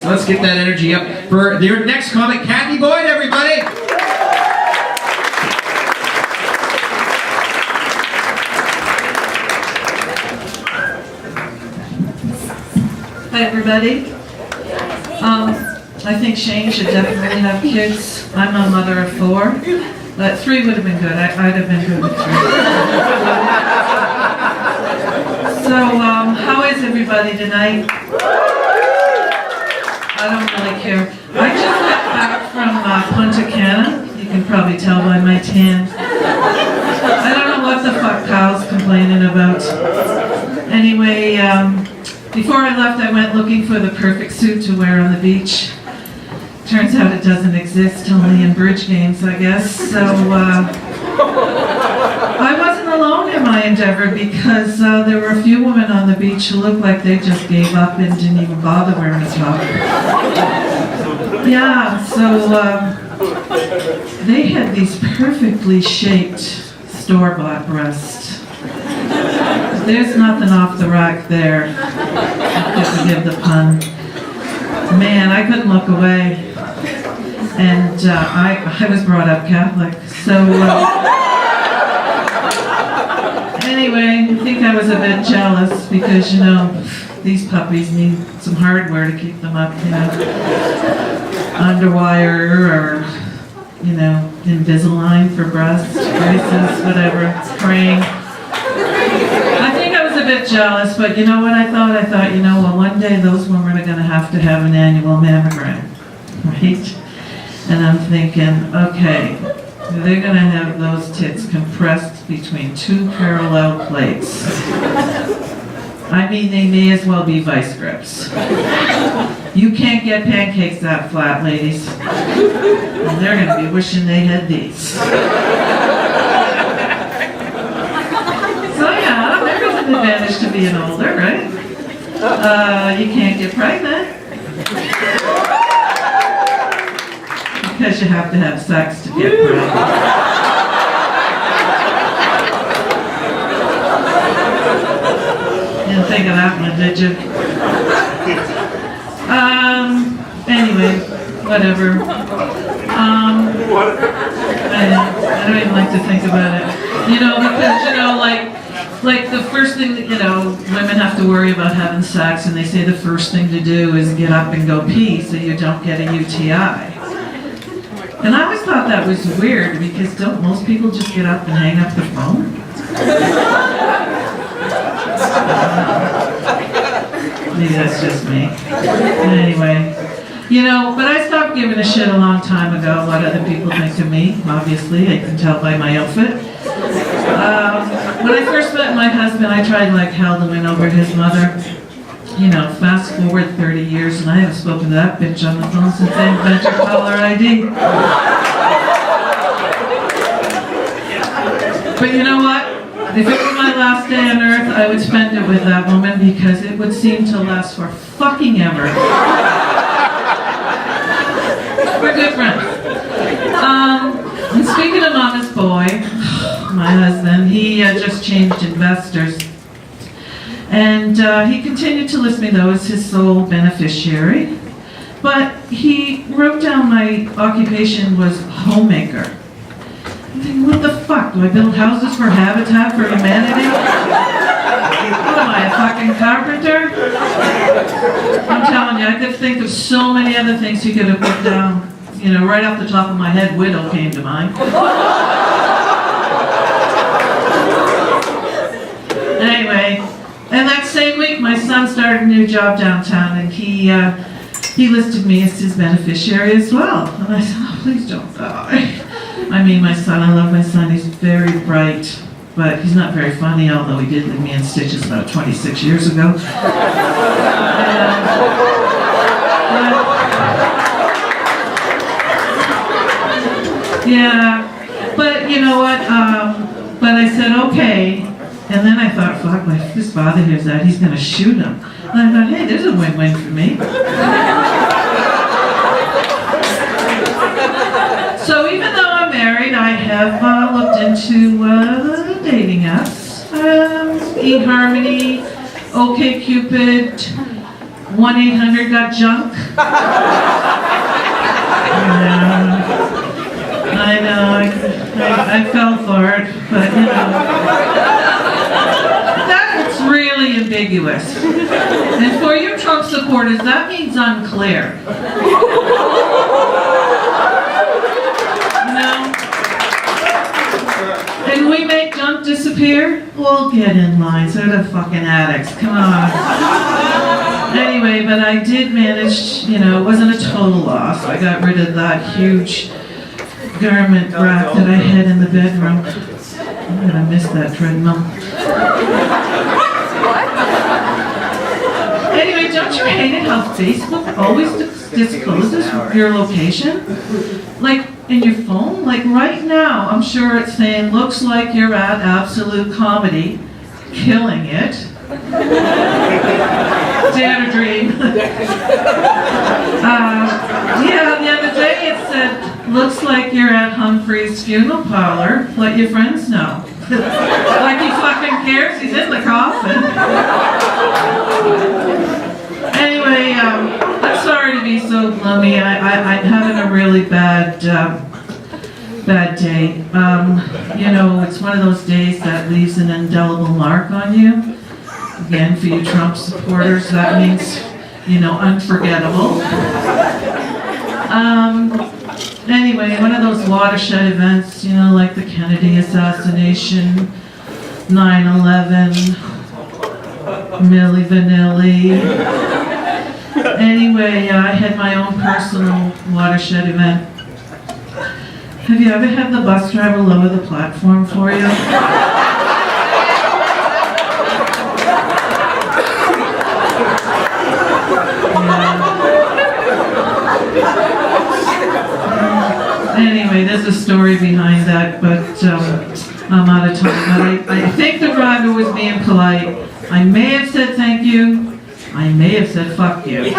Let's get that energy up for your next comic, Cathy Boyd, everybody! Hi, everybody. I think Shane should definitely have kids. I'm a mother of 4, but 3 would have been good. I'd have been good with 3. So, how is everybody tonight? I don't really care. I just got back from Punta Cana. You can probably tell by my tan. I don't know what the fuck Kyle's complaining about. Anyway, before I left, I went looking for the perfect suit to wear on the beach. Turns out it doesn't exist, only in bridge games, I guess. So, I wasn't alone in my endeavor because there were a few women on the beach who looked like they just gave up and didn't even bother wearing a top. Yeah, so they had these perfectly shaped store-bought breasts. There's nothing off the rack there, if you forgive the pun. Man, I couldn't look away. And I was brought up Catholic, so anyway, I think I was a bit jealous because, you know, these puppies need some hardware to keep them up, you know, underwire or, you know, Invisalign for breast braces, whatever, praying. I think I was a bit jealous, but you know what I thought? I thought, you know, well, one day those women are going to have an annual mammogram, right? And I'm thinking, okay, they're going to have those tits compressed between 2 parallel plates. I mean, they may as well be vice grips. You can't get pancakes that flat, ladies. And they're going to be wishing they had these. So yeah, there's an advantage to being older, right? You can't get pregnant. Because you have to have sex to get pregnant. Didn't think of that one, did you? Anyway, whatever. I don't even like to think about it. You know, because, you know, like the first thing that, you know, women have to worry about having sex, and they say the first thing to do is get up and go pee so you don't get a UTI. And I always thought that was weird because don't most people just get up and hang up the phone? Maybe that's just me. Anyway, you know, but I stopped giving a shit a long time ago what other people think of me. Obviously, I can tell by my outfit. When I first met my husband, I tried like hell to win over his mother. You know, fast forward 30 years and I haven't spoken to that bitch on the phone since I invented caller ID. But you know what? If it were my last day on earth, I would spend it with that woman because it would seem to last for fucking ever. We're good friends. And speaking of Mama's boy, my husband, he just changed investors. And he continued to list me, though, as his sole beneficiary. But he wrote down my occupation was homemaker. I'm thinking, what the fuck? Do I build houses for Habitat for Humanity? What am I, a fucking carpenter? I'm telling you, I could think of so many other things he could have put down. You know, right off the top of my head, widow came to mind. Anyway. And that same week, my son started a new job downtown, and he listed me as his beneficiary as well. And I said, oh, please don't die. I mean, my son, I love my son. He's very bright, but he's not very funny, although he did leave me in stitches about 26 years ago. Yeah, but you know what? But I said, okay. And then I thought, fuck, if this father hears that, he's going to shoot him. And I thought, hey, there's a win-win for me. So even though I'm married, I have looked into dating apps. eHarmony, OkCupid, 1-800-GOT-JUNK. I know, I fell for it, but you know, that's really ambiguous. And for you Trump supporters, that means unclear. You know? And we make junk disappear? We'll get in line, so the fucking addicts, come on. Anyway, but I did manage, you know, it wasn't a total loss. I got rid of that huge garment rack that I had in the bedroom. I'm gonna miss that treadmill. Anyway, don't you hate it how Facebook always discloses your location? Like in your phone? Like right now, I'm sure it's saying, looks like you're at Absolute Comedy, killing it. Dare to dream. Yeah, the other day it said, looks like you're at Humphrey's funeral parlor. Let your friends know. Like he fucking cares, he's in the coffin. Anyway, I'm sorry to be so gloomy. I'm having a really bad day. You know, it's one of those days that leaves an indelible mark on you. Again, for you Trump supporters, that means, you know, unforgettable. Anyway, one of those watershed events, you know, like the Kennedy assassination, 9/11, Milli Vanilli. Anyway, I had my own personal watershed event. Have you ever had the bus driver lower the platform for you? Anyway, there's a story behind that, but I'm out of time. But I think the driver was being polite. I may have said thank you. I may have said fuck you.